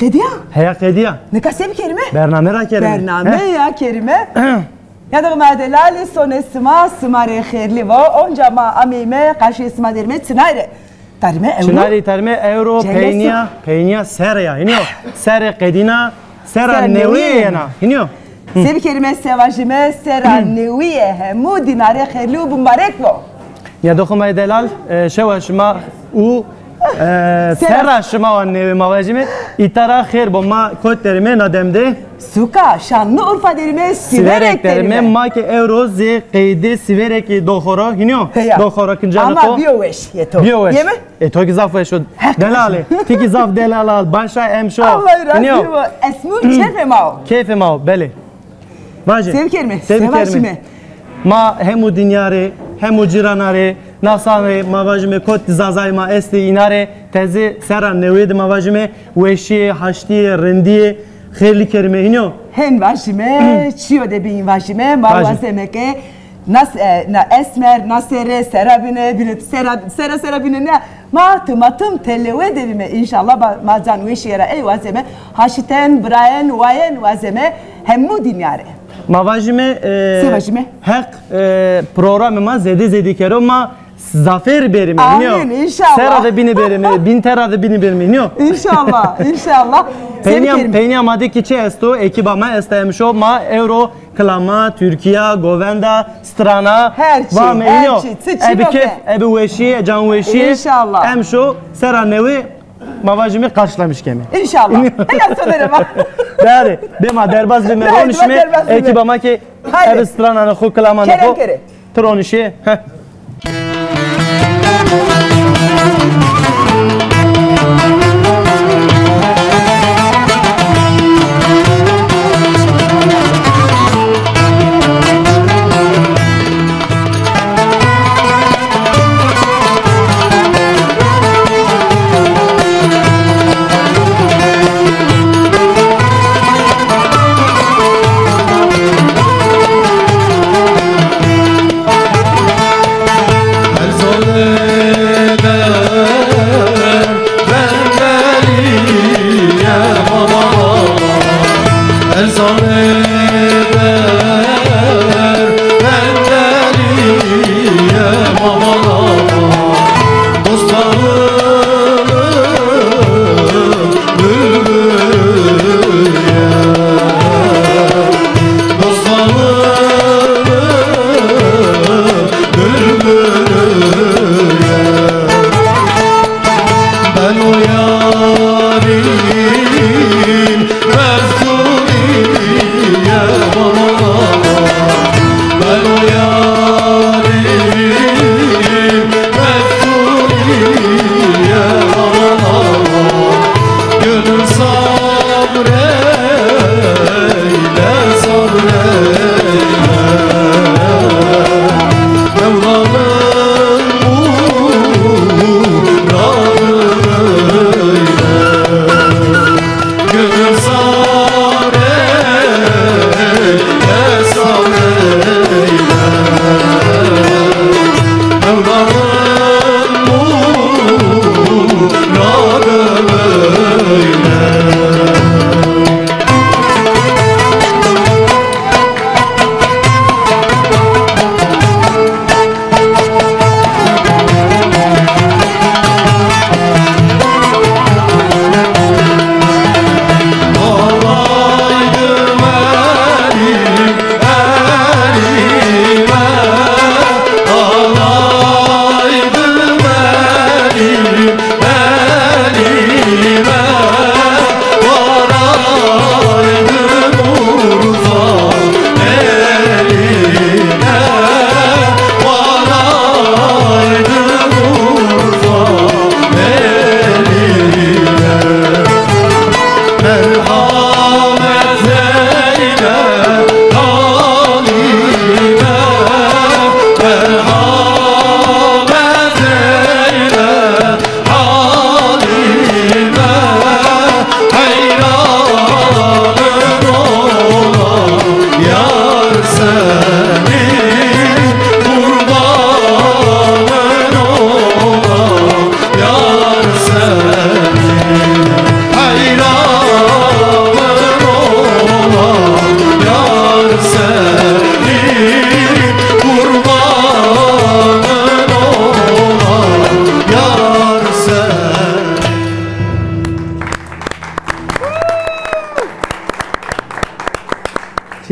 Kediya? Heya kediya. Ne kasem kerime? Bername ra kerime. Bername ya kerime. Ya da madelali sonesma smare khairli va onca ma amime kaşı isma derme tınayre. Tarime euro. Çınari tarime euro peyniya serya. Hiniyo. Ser kedina sera neviyena. Hiniyo. Sevi kerime sevajime sera neviye hemu dinare khairli u bumbarek vo. Ya dokuma delal şevaşma u Serra şıma ve nevi mavacime itara khair bomma kot derime nademde Suka şanlı Urfa derime siverek derime ma ki euro zi qeydi siverek dokhora hiniyo dokhora kinjana to ama biyoveş yeto yeme to gizaf ve şu delale ti gizaf delal başa emşo hiniyo esmu keyfemao keyfemao bele vaje sev kelime sevajime ma hemu dinyare hemu ciranare nasane mavajime kot zazayma esti inare tezi seran neved mavajime weshi hashti rendi khirli kerime hiniyo hen vajime çiyo de bin vajime mavazemeke na esmer nasere serabine bilet serabine ne matım telewe devime inşallah mazan weshi yara ey vazeme hashiten braen wayen vazeme hemu dinyare mavajime sevajime hak programıma zedi kero ma zafer berimi amin inşallah serada bini berimi bin terada bini berimi niyo inşallah Peyniya madi kiçe esto ekibama estaymışo ma euro klama Türkiye govenda strana her şey ebi kef ebi weşi can weşi inşallah emşo sera nevi mavajimi karşılamış kemi inşallah helal sönerim değerli bema derbaz bime konuşme ekibama ki ebi strana ne klama ne ko tronişi Her zor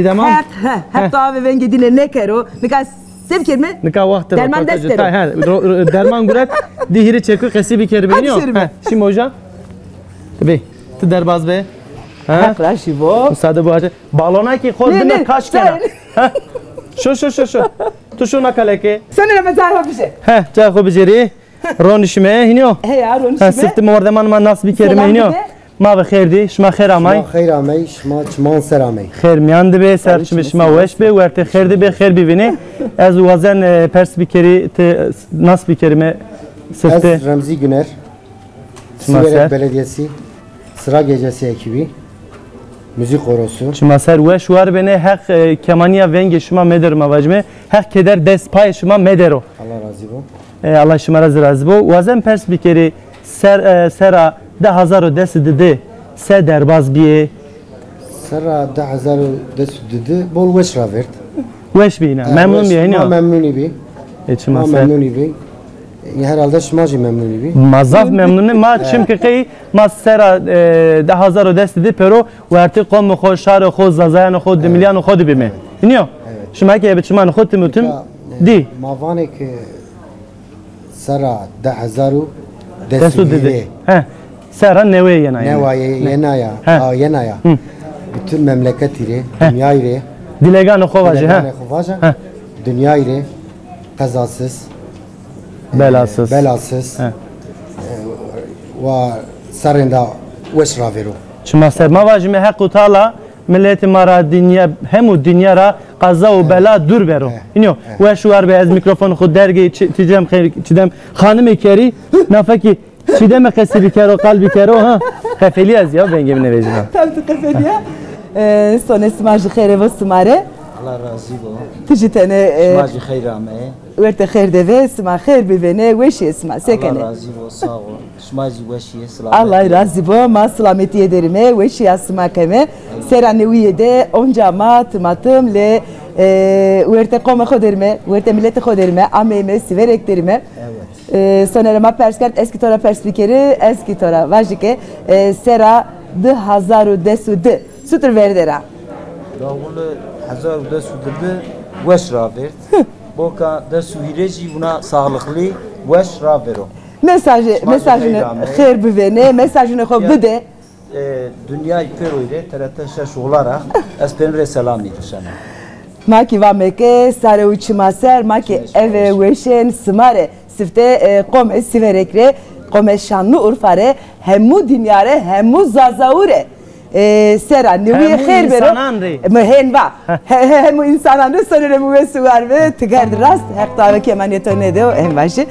Tidemam? Hep daha ve venge dile ne kero. Nika sevkir mi? Nika vakti Derman destero. Derman guret dihiri çekiyor kesi bir kere biniyor. Şimdi hocam. Tabii. Tu derbaz be. Hakla şivo. Müsaade bu hacı. Balona ki kod bine kaç kere. Şu. Tu şu nakaleke. Sen ne mesela bir şey? Cay ko bijeri. Ronişme hiniyor. He ya ronişme. Sıftı mordeman ma nasıl bir kere hiniyor. Ma ve khairdi, şma khair amay. شما خیر آمی شما چمان سر آمی Khair miyan be ser şma weş be werte khairdi be khair bivine. Az wazen pers bir kere nasıl bir kelime از sıftı. رمزی گنر Şma ser. سیورک بلدیسی sıra gecesi ekibi müzik korosu Şma ser weş var bene hak kemaniya venge şma meder mavajme. Hak keder des pay şma medero. Allah razı olsun. Allah şma razı bu. Wazen pers bir kere sera 10,000 desi dedi. Se derbaz biye. سر 10,000 دست دیده بول وش را ورد Weş bine. Memnun biye ما hiniyor. memnuni bi Şma ما ser. memnuni bi herhalde şma ji memnuni bi Mazaf memnunum ma çünkü ki ma sera 10,000 dest dedi pero verti qom xo şar xo zazayan xo milyon xo bime. İniyor. Şma ki biçman xo timutum di. ماوانه که سر 10,000 Desu دست dedi. دیده He. Sera neve yana. nevaya yenaya yenaya bütün memleketi dünyayı Dilegan xo vacı he. He. Dünyayı kazasız, Belasız. belasız He. ve sarında veşra veru. Şma ser ma vacime hak utala milleti mara dünya hemu dünya ra qaza ve bela dur vero. İniyor. Ve şu var be az mikrofon xo dergi tidem çidem hanım keri nafaki çidem qesi bir kere kalbi kere ha. Kafeli az ya ben gemine vejina. Tam tu kafediye. Son esmajı khaire ve sumare. Allah razı olsun. Tijitene Şmacı hayır amay. werte khair deve sma khair bivene ve şey esma sekene. Allah razı olsun. Sağ ol. Şmacı veşiye selam. Allah razı bo ma selameti ederime ve şey asma keme. Serane uyede onca ma tımatım le werte koma khoderme, werte millete khoderme, ameme siverek derime. Evet. Sonerama perskert eski tora perspikeri eski tora vajike sera 10,000 desu de sütür verdera. Davulu hazar da sürdü. Veş ravert. Boka da suhireci buna sağlıklı veş ravero. Mesajını khair bivene, mesajını xo bide. Dünya peroyre TRT olarak espenre selam edişene. Maki vameke sare uçmaser maki eve veşen smare sifte kom siverekre kom şanlı urfare hemu dünyare hemu zazaure sera nevi khair bero mehen va hemu insananı sonere mu vesuar ve tigar rast hakta ve kemaniyete ne de en başı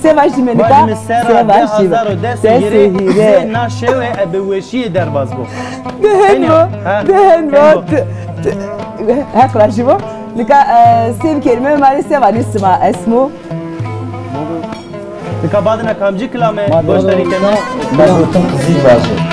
sevaji menika sevaji Desehire naşe ve ebeveşi derbaz bu. Dehen bu hakla jibo nika sev kelime mari sevani sma esmu Nika badına kamcı klame boşları kenar. Ben otum kızı bazı.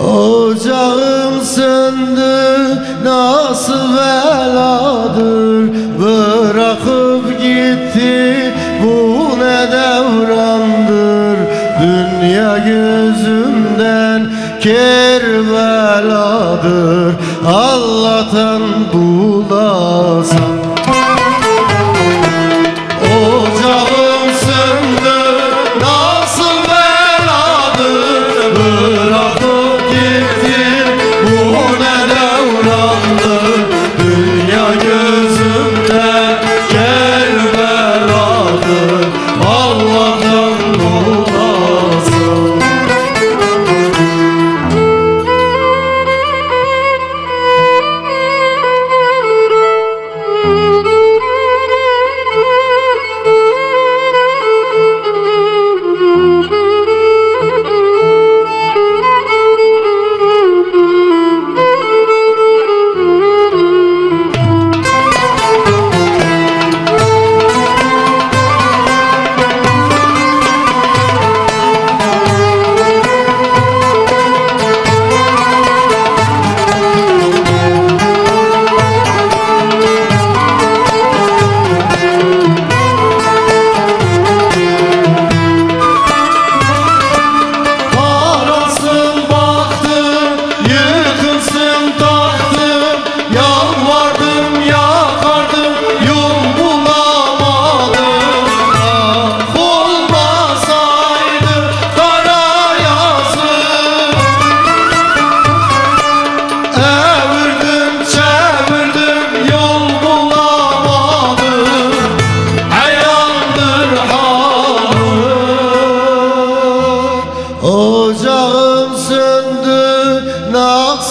Ocağım söndü nasıl beladır bırakıp gitti bu ne devrandır dünya gözümden kerbeladır Allah'tan bulasam Ocağım söndü nasıl beladır bırakıp gitti bu ne devrandır dünya gözümden kerbeladır Allah'tan bulasam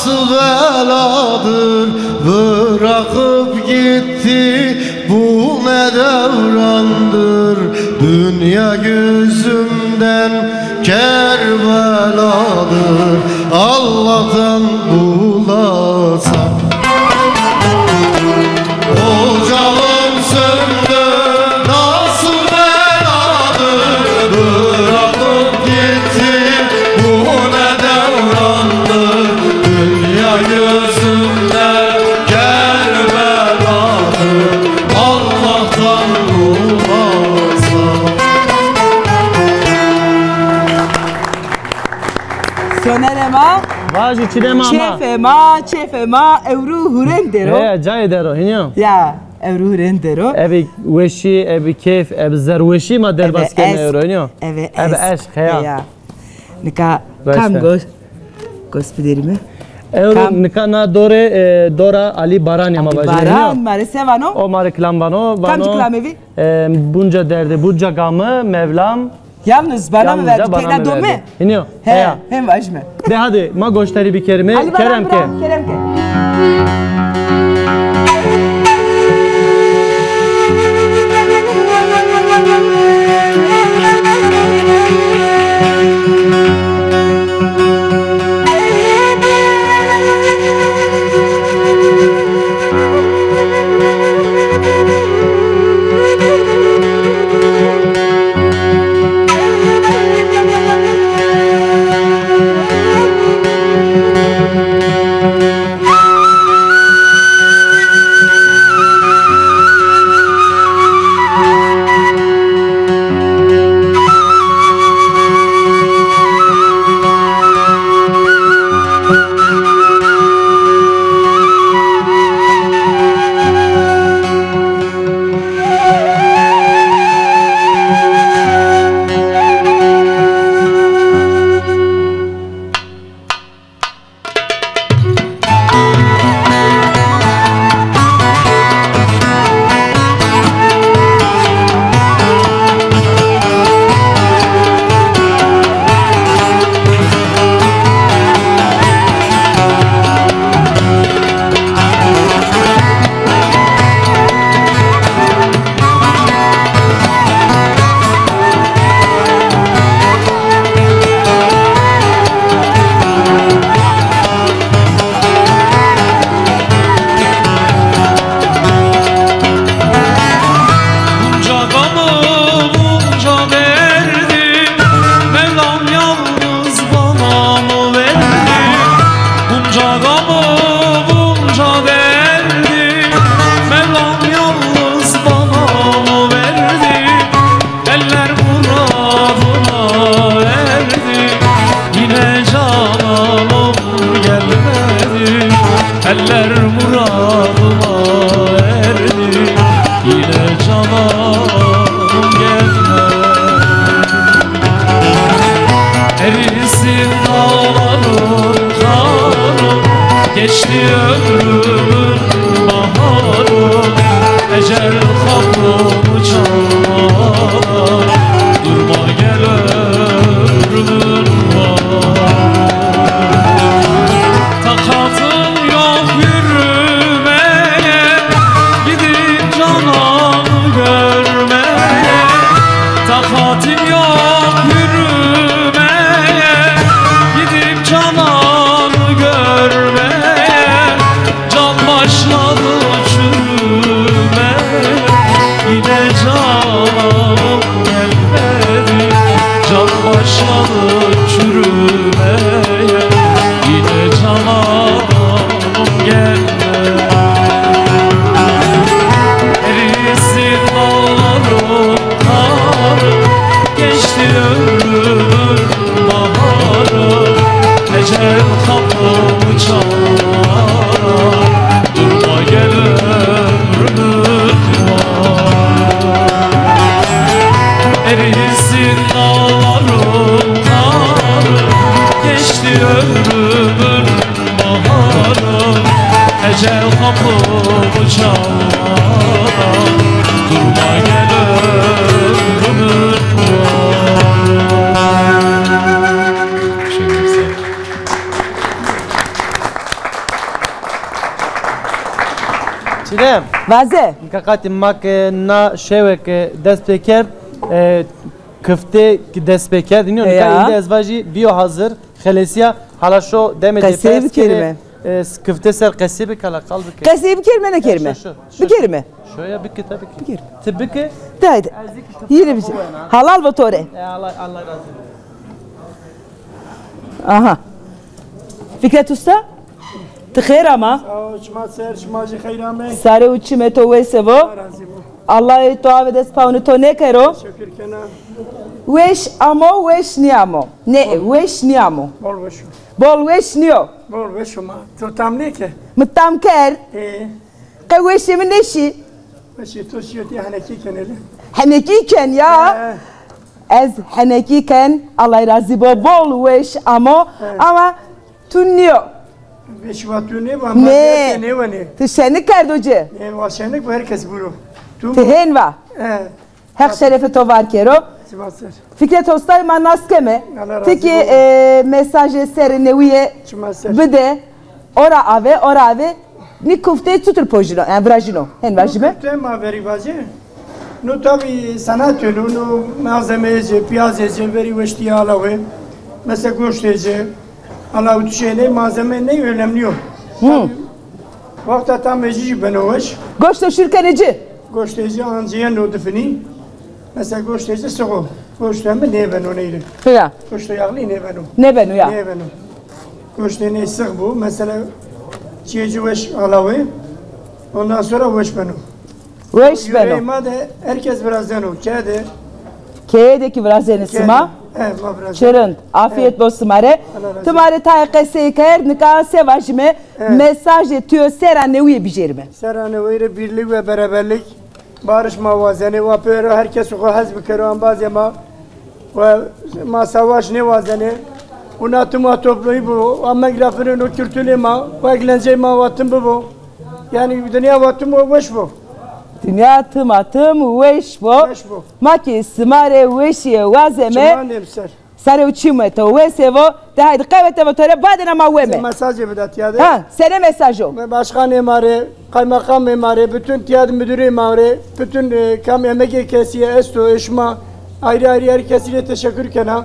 nasıl beladır bırakıp gitti bu ne devrandır dünya gözümden Kerbeladır Allah'tan bulasam ocağım söndü nasıl beladır bırakıp gitti bu ne devrandır dünya gözümden Kerbeladır Allah'tan bulasam. Sonerema Vaji çidema ama. Çefema evru hurendero. Cay dero hinyo. Ya evru hurendero. Ebi weşi, ebi keyf, ebi zerweşi ma derbasken euro hinyo. Evet. Ebi eşk ya. Nika kam gospiderimi. Euro nika na dora Ali Baran ama vaji hinyo. Baran mare sevano. O mare klambano. Kam klamevi? Bunca derdi, bunca gamı Mevlam. Yalnız bana mı verdi? Kena dome? Hinyo. He, hem vajme. De hadi ma goştari bir kerime. Keremke. Keremke. Çilem. Vaze. Kakati mak na şevek dest peker köfte dest peker dinliyor musun? Ya. Inde ezvacı biyo hazır. Xelesiya hala şu demedi Kasiye bir kelime. Köfte ser kasiye bir kala kaldı ki. Kasiye bir kelime ne kelime? Bir kelime. Şöyle bir ki tabii ki. Bir kelime. Tabii ki. Haydi. Yine bir şey. Halal vatore. Allah razı olsun. Aha. Fikret Usta? Tıkher ama. شما سر شما جی خیرامه Sare uçime to vesevo. رازی بو Allah to avedes paunu to ne kero. شکر کنم Wesh amo, wesh niamo. Ne, wesh niamo. بول وشو Bol wesh niyo. بول وشو ما تو تام نیکه Mıttam ker. ای Ka weşimin neşi. وشی تو شیوتی هنکی کنله Hanekiyken ya. Ez hanekiyken Allah razı bo bol wesh amo. Ama tunniyo. وشو تو نه و Ne? نه و نه Tışeni kerdoce. نه واشنک bu herkes buru تو Tehen va. Her şerefe to var kero. شما سر Fikret Ostay manaskeme. Allah razı Peki olsun. mesajı serineviye شما سر bide ora ave ni kufte tutur pojino yani vrajino hen vajime. تو ما بری واجه نو تابی sanat yolu نو malzemeci piyazeci veri veşti alawe mesela göçteci ala ütüşene malzeme ne önemli yok vakta tam mecici benoş Goşto şirkeneci. göçteci ancıya no difini mesela göçteci soğuk göçtemi ne beno neydi Ya göçte yağlı ne beno ne benu ya. ne beno göçte ne sık bu mesela çiğci veş alawe ondan sonra veş beno Veş benu. yüreğime de herkes birazdan o kedi K'deki vrazeni sima. evet ma biraz Çırın. Afiyet olsun mare. Allah razı olsun. Tumare tayyike seyker nika sevajime mesaj etiyor serineviye bijerime. Serane veyre birlik ve beraberlik, barış mavazeni ve peyro herkes o hazb keran bazema ve ma savaş ne vazeni. Ona tuma toplayı bu, ama grafinin o kültürü ma, ve eğlence ma vatın bu. Yani dünya vatın bu, boş bu. Dünya tım veş bo. Veş bo. Maki smare veşiye vazeme. Çamanem ser. Sare uçime to vesevo. De haydi kavete vatore badena ma veme. Mesajı bidat yadı. Ha, sene mesaj o. Başkan emare, kaymakam emare, bütün tiyad müdürü emare, bütün kam emek kesiye, esto, eşma, ayrı ayrı herkesine teşekkür kena.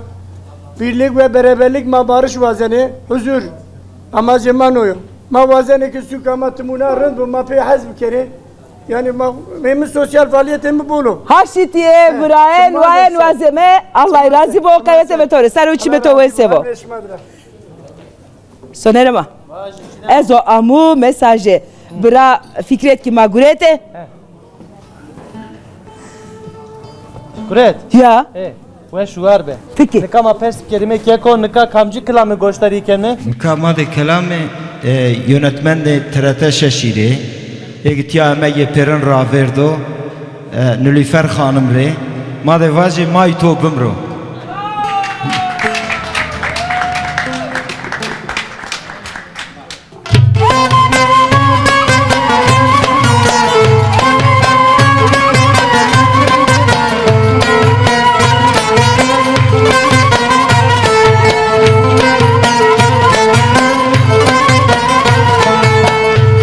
Birlik ve beraberlik ma barış vazeni, huzur. Ama zaman oyu. Ma vazeni ki sükamatımına rınd bu ma pe hazb kere. Yani ma benim sosyal faaliyetimi bulu. Haşitiye viraen vaen vazeme. Allah razı bo kavete vatore. Sare uçime to vesevo. Sonerema. Ezo amu mesajı. Bra Fikret ki magurete. Kuret. Ya. Ve şu var be. Peki. Nika ma pers kelime keko nika kamcı kılamı goştari kene. Mukamadı kelamı yönetmen de TRT Şeşiri. Egtiya emeği perin raverdo. Nülüfer Hanım re. Made vajı may to bimro.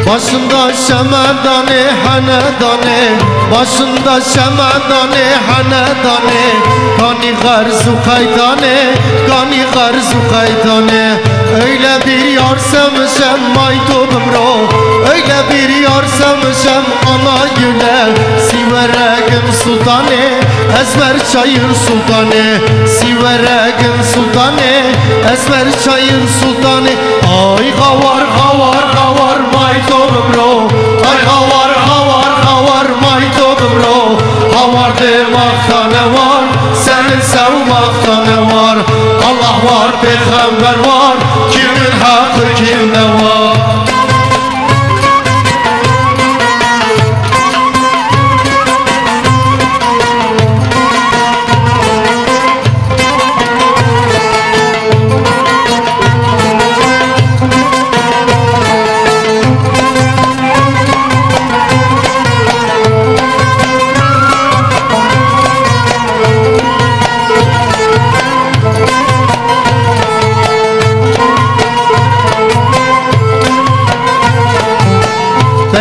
Başında şemedane hanedane Başında şemedane hanedane Gani garzu kaydane Gani garzu kaydane Öyle bir yar sevmişem maydubum ro Öyle bir yar sevmişem ana güle Siveregim sultane Esmer çayır sultane Siveregim sultane Esmer çayır sultane Ay gavar gavar gavar maydubum ro Ay gavar gavar gavar maydubum ro Gavar demakta ne var Senin sevmakta ne var Allah var peygamber var Kimin hakkı kimde var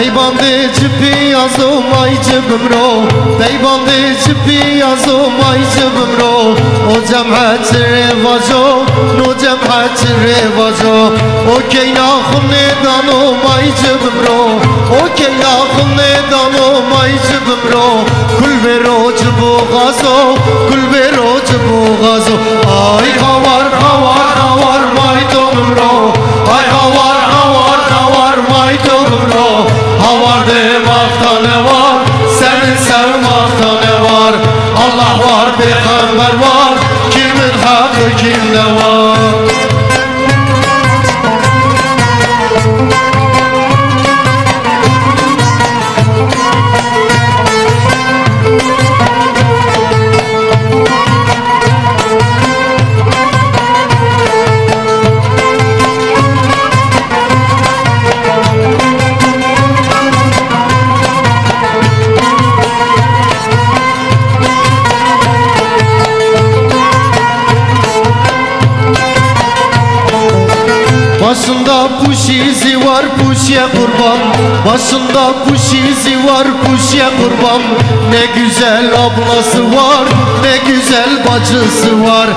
Peybandı cipi yazım ay cibimro Peybandı cipi yazım ay cibimro O cemhet revajo No cemhet revajo O keyna khunne danım ay cibimro O keyna khunne danım ay cibimro Kul vero cibu gazo Kul vero cibu gazo Ay havar havar havar may domimro Ay havar havar havar may domimro Havar demakta ne var Senin sevmakta ne var Allah var peygamber var Kimin hakkı kimde var Başında puş izi var puşya kurban Başında puş izi var puşya kurban Ne güzel ablası var Ne güzel bacısı var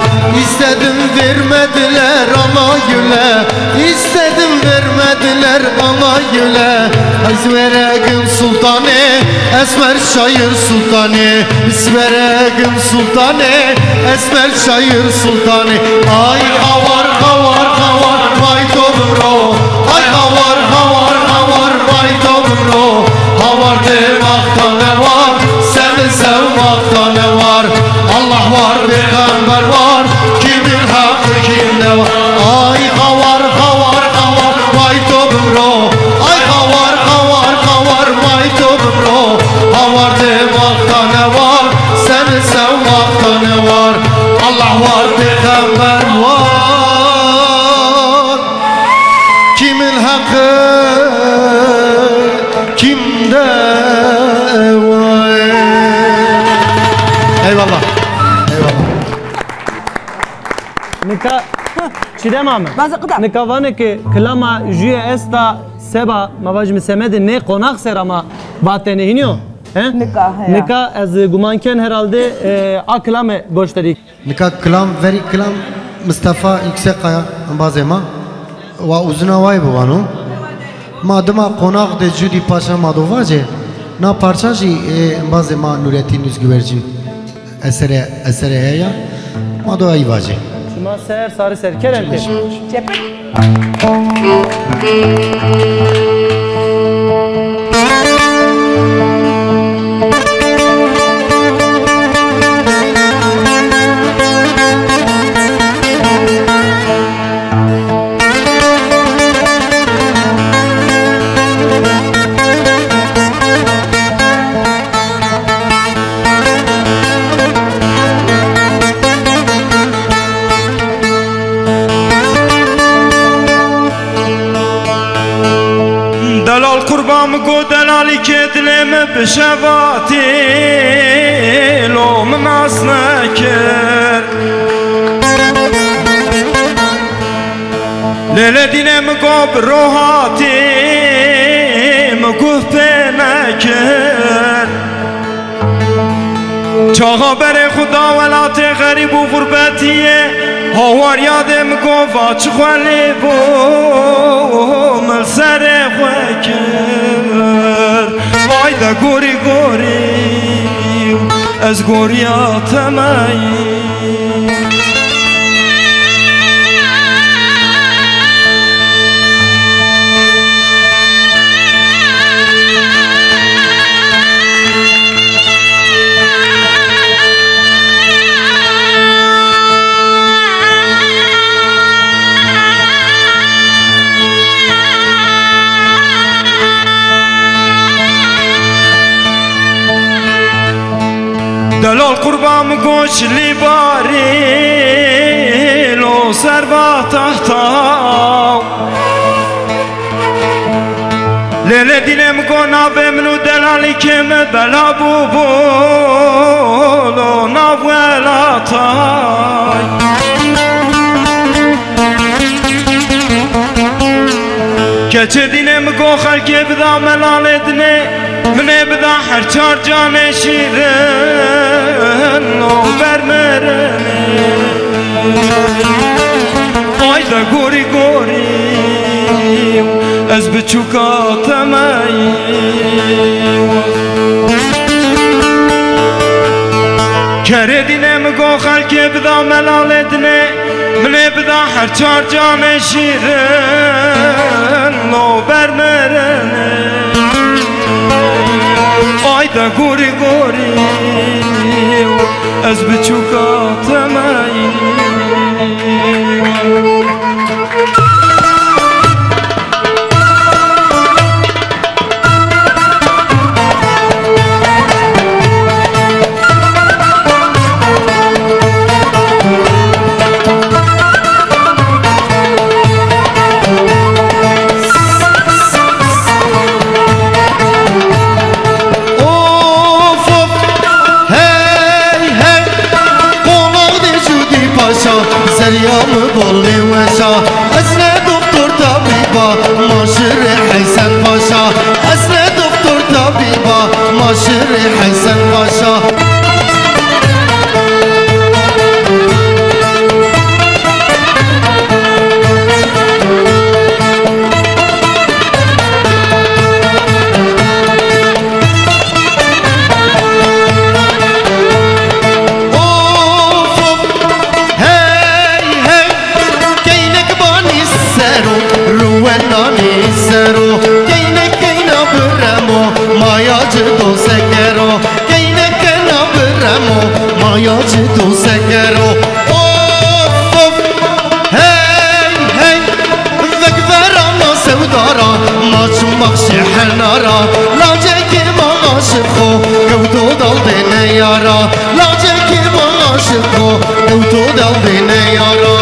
İstedim vermediler ana güle İstedim vermediler ana güle İzveregin sultanı Esmer şair sultanı İzveregin sultanı Esmer şair sultanı Ay havar havar havar Vay domro Ay havar havar havar Vay domro Havar demakta ne var Seni sevmakta ne var Allah var peygamber var Kimin hakkı kimde var Ay havar havar havar Vay domro Ay havar havar havar Vay domro Havar demakta ne var Seni sevmakta ne var Allah var peygamber var Kimin hakkı kimde var Eyvallah Eyvallah Nika Çiğdem Ahmet Bazı kıta. Nika vane ki klama jüye esta seba mavajmi semedi ne konak serama vatene hiniyo Nika ya. Nika az gumanken herhalde aklame gösterik Nika klam veri klam Mustafa yüksek kaya bazema و uzuna vay bu vanu madema konak de judi paşa madovaje na parçaji bazı ma Nurettin Üzgüvercin esere ya mado ayvaje Şuma ser sarı ser kerente Çepek. قربام گو دلالی که دلم بشواتی لوم ناس نکر لیل دینم گو بروحاتی مگو نکر چاقا بر خدا ولات غریب و غربتیه هوار یادم گو واچ خوالی بو ملسر خوکر وای دا گوری گوری از گوریاتم ای دلال قربام گوش لیباری لو سروا تحتا لیل دیلم گو ناوه منو دلالی که بلا بو لو ناوه keçe dinem go xalke bida melal edine mine bida her çar cane şirin o vermerene ayda gori gori ez biçuka temeyi kere dinem go xalke bida melal edine mine bida her çar cane şirin o vermerene ayda gori gori ez biçuka temeyi Seryamı bolli veşa Esne doktor tabiba Maşır-ı Haysen Paşa Esne doktor tabiba Maşır-ı Haysen Paşa Mayacı do sekero Keyne kena biremo Mayacı do sekero Of of Hey hey Vekverana sevdara Maçım bakşı henara Laceki maaşık ho Gevdo dal beni yara Laceki maaşık ho Gevdo dal beni yara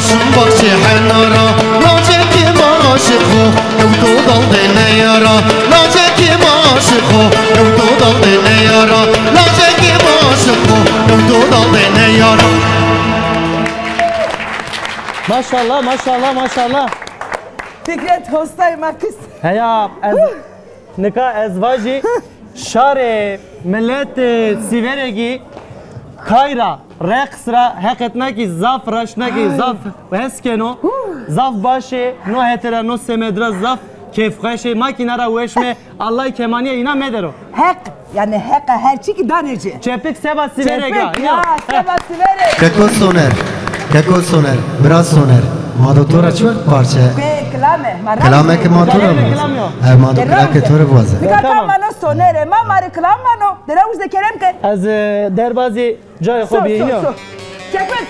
Maşım bakşı henara Laceki maaşık ho Gevdo dal beni yara Laceki maaşık ho Gevdo dal beni yara Laceki maaşık ho Gevdo dal beni yara Maşallah maşallah maşallah Fikret hostay makis Heya ez nika ezvaji şare millet siveregi Kayra reksra haketnaki zaf raşnaki zaf heskeno zaf başı no hetera no semedra zaf kefkaşe makinara veşme Allah kemaniye ina medero hek yani hek her çiki daneci çepik seba siverega ya seba siverega Keko soner biraz soner Madotora çvert parça Klame ke madotora mı? Madotora ke tore boğazı Kakamano sonere mamari klamano Dera uzde kerem ke Az derbazi cay xobi iniyor Çekmek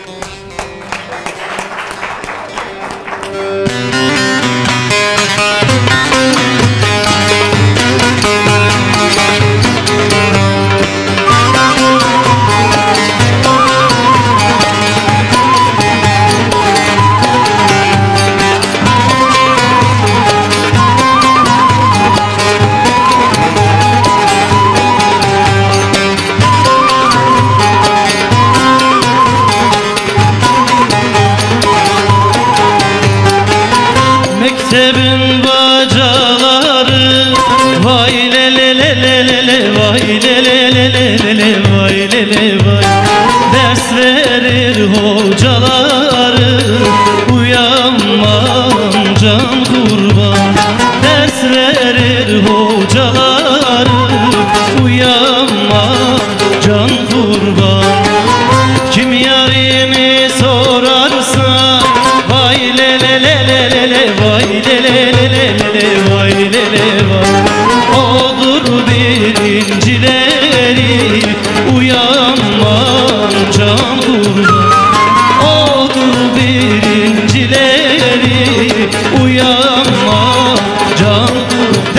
Mektebin bacaları Vay le le le le le le Vay le le le le le le Vay le le vay Ders verir hocaları Uyanmam can kurban Ders verir hocaları Uyanmam can kurban Kim yarimi sorarsa Vay le le le le le le Vay le le le le le le Vay le le vay Odur birincileri Uyanmam can kurban kurban oldu birincileri uyanma can kurban.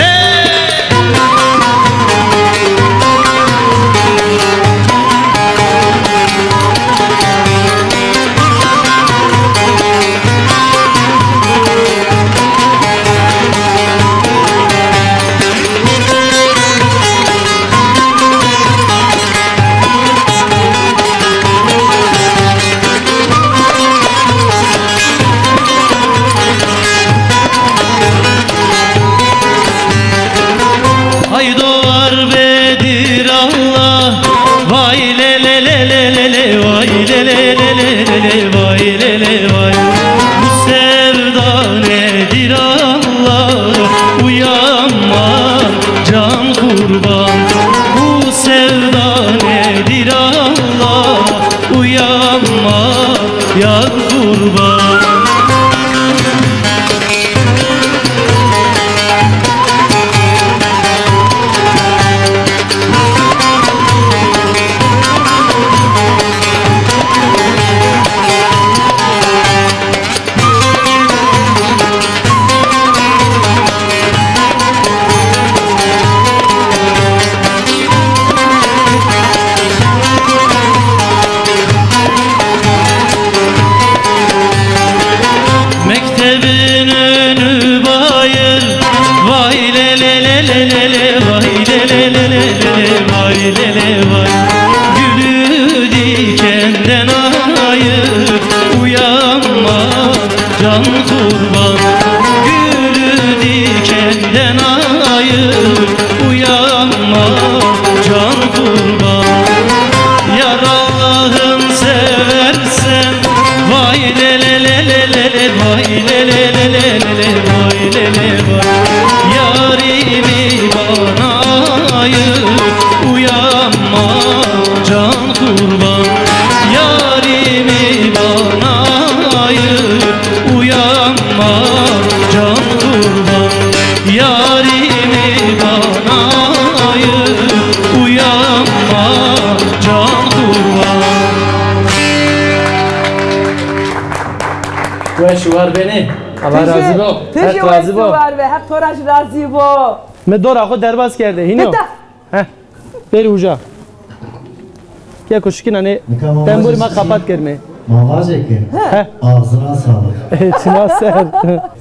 Ay doğar Bedir Allah, vay le le le le le le, vay le le le le le le, vay le le vay. Bu sevda nedir Allah, uyanma can kurban. Bu sevda nedir Allah, uyanma yar kurban. Mektebin önü bayır, vay le le le le le le, vay le le le le le le, vay le le vay. Gülü dikenden ayır, uyanma can kurban. Gülü dikenden ayır, uyanma can kurban. Yar Allah'ın seversen, vay le le le le le le, vay le le le le le le, vay le le vay. Yarimi bana ayır, uyanma can kurban. Yarimi bana ayır, uyanma can kurban. Yarimi bana ayır, uyanma can kurban. و شوهر بینی Allah razı ol. Tücü Hep razı ol. var ve hep toraş razı bu. Me dora خود درباز کرده اینو. Heh. بری اونجا. Gel koşkin hani ben buraya kapat kerme. Mavaze ki. Ağzına sağlık. Çina ser.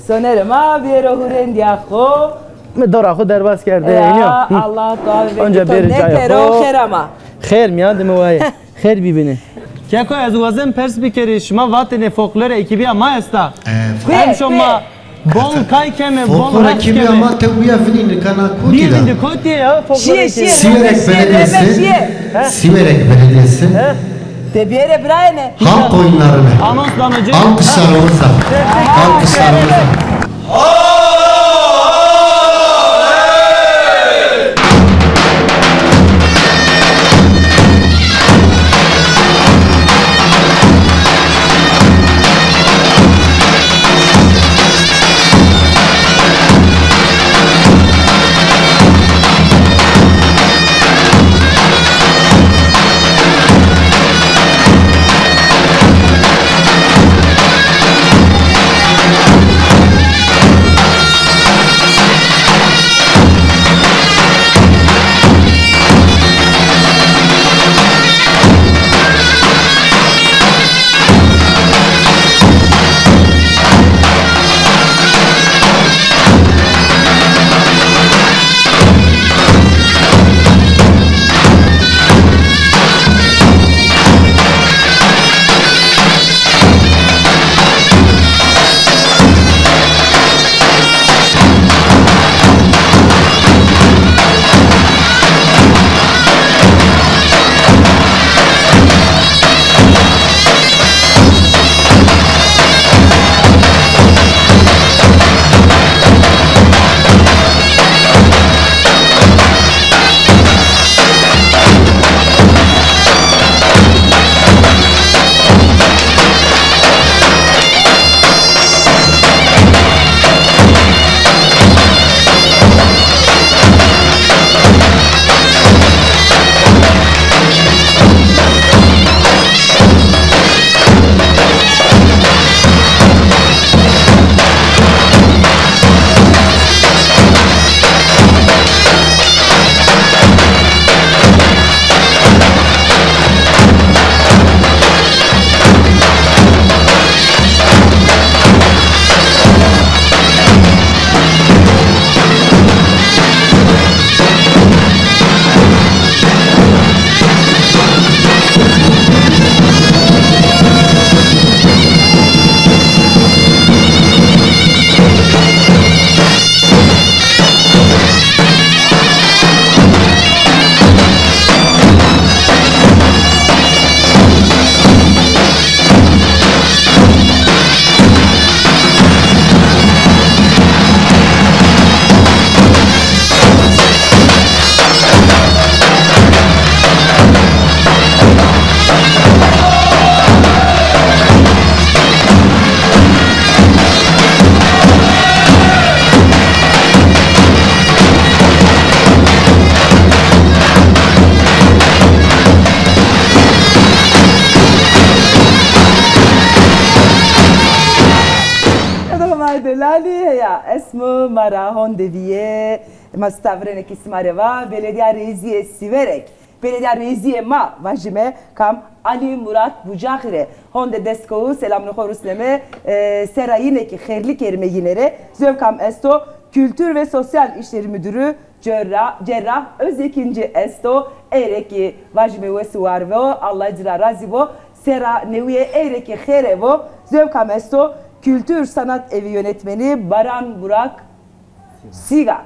Sonerim ha bir ohuren diyako. Me dora خود درباز کرده Ya اینو. Allah kahve ve Önce bir ne çay kere yap. o kerama. خیر میاد موای خیر ببینه که کو از وزن پرس بکری شما واتن فولکلور اکیبی ما استا هم شما بون کای کمه بون Folklor رقص ekibi کمه ama te uya filin kana bir kutida. bindi koti ya folklor Şiye ekibi şiye Siverek rebeşiye Belediyesi. rebeşiye. Siverek Belediyesi. De bir yere brayne. Halk oyunlarını. anonsdan önce Alkışlarımızla. Alkışlarımızla. Delali ya esmu mara hondeviye mastavrenek ismareva belediye reisiye siverek belediye reisiye ma vajime kam Ali Murat Bucakire honde desko selamını korusleme sera yine ki xerli kerime yinere zöv kam esto Kültür ve Sosyal İşleri Müdürü Cerrah Özekinci esto eyreki vajime ve suarvo Allah cira razivo sera neviye eyreki xerevo zöv kam esto Kültür Sanat Evi Yönetmeni Baran Burak Siga.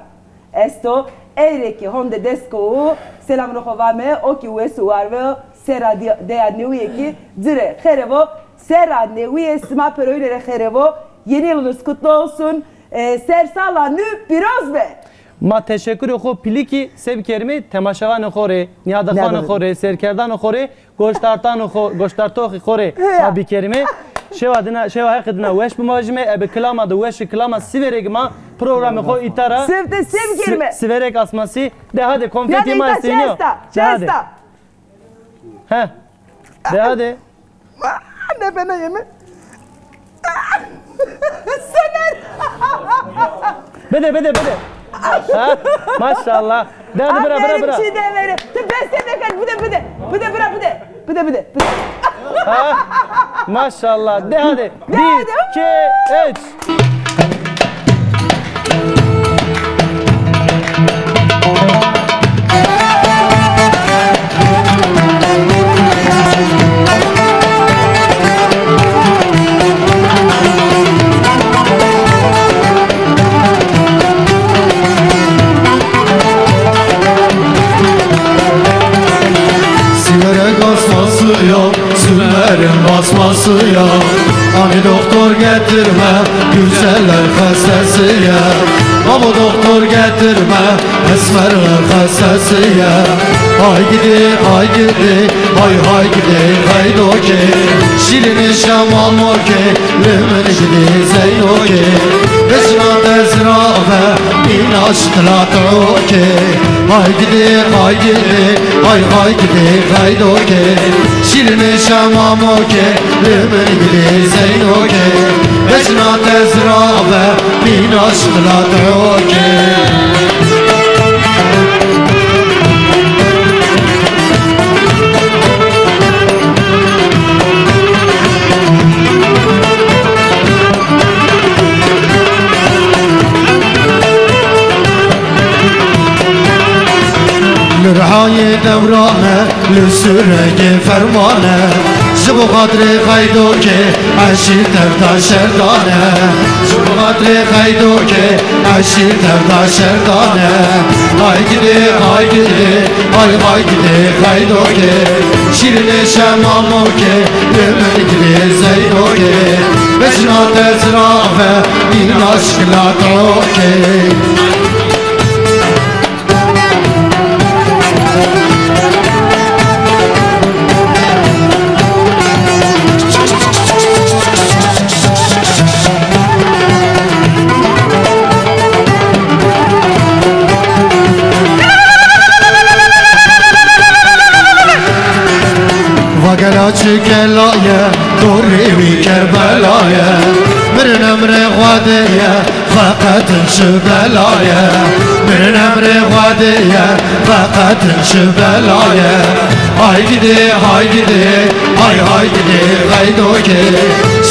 Esto eyreki honde desko selamını kovame o ki vesu arve sera deya neviye ki dire xerevo sera neviye sma peroyle xerevo yeni yılınız kutlu olsun. Sersala nü biraz be. ما تشکر خو پلیکی سب کرمی تماشاگان خوره نیادخان خوره سرکردان خوره گوشتارتو خوره ما کرمی شوا حقدنا وش بماجمه اب کلاما دو وش کلاما سیورگ ما پروگرام خو ایتارا سفته سب کرمی سیورگ اسماسی ده هده کنفتی ما استینیو چستا ها ده هده ne fena yeme Soner bede ha maşallah derdi bıra bir şey de verim ben seni de bıde ha maşallah de hadi 1 2 3 Sünnerin basması ya Hani doktor getirme Güzeller hastası ya Ama doktor getirme Esmerler hastası ya Hay gidi Hay gidi hay doke Şirini şamal moke Lümün gidi zeynoke Beşna tezrafe Bin aşkla troke Hay gidi Hay gidi hay doke Şirini şamal moke Lümün gidi zeynoke Beşna tezrafe Bin aşkla troke لرعاية دورانه لسرق فرمانه جبو قدر خيدوك عشير تبدا شردانه جبو قدر خيدوك عشير تبدا شردانه هاي gidi hay gidi خيدوك شيرين شماموك لمن gidi زينوك بشنا تزرافه من عشق لا تروك Kelaye Doğru Kerbela'ya Bir emre vadeye Fakat şu belaya Bir emre vadeye Fakat şu belaya Hay gidi Hay gidi hay gidi hay doke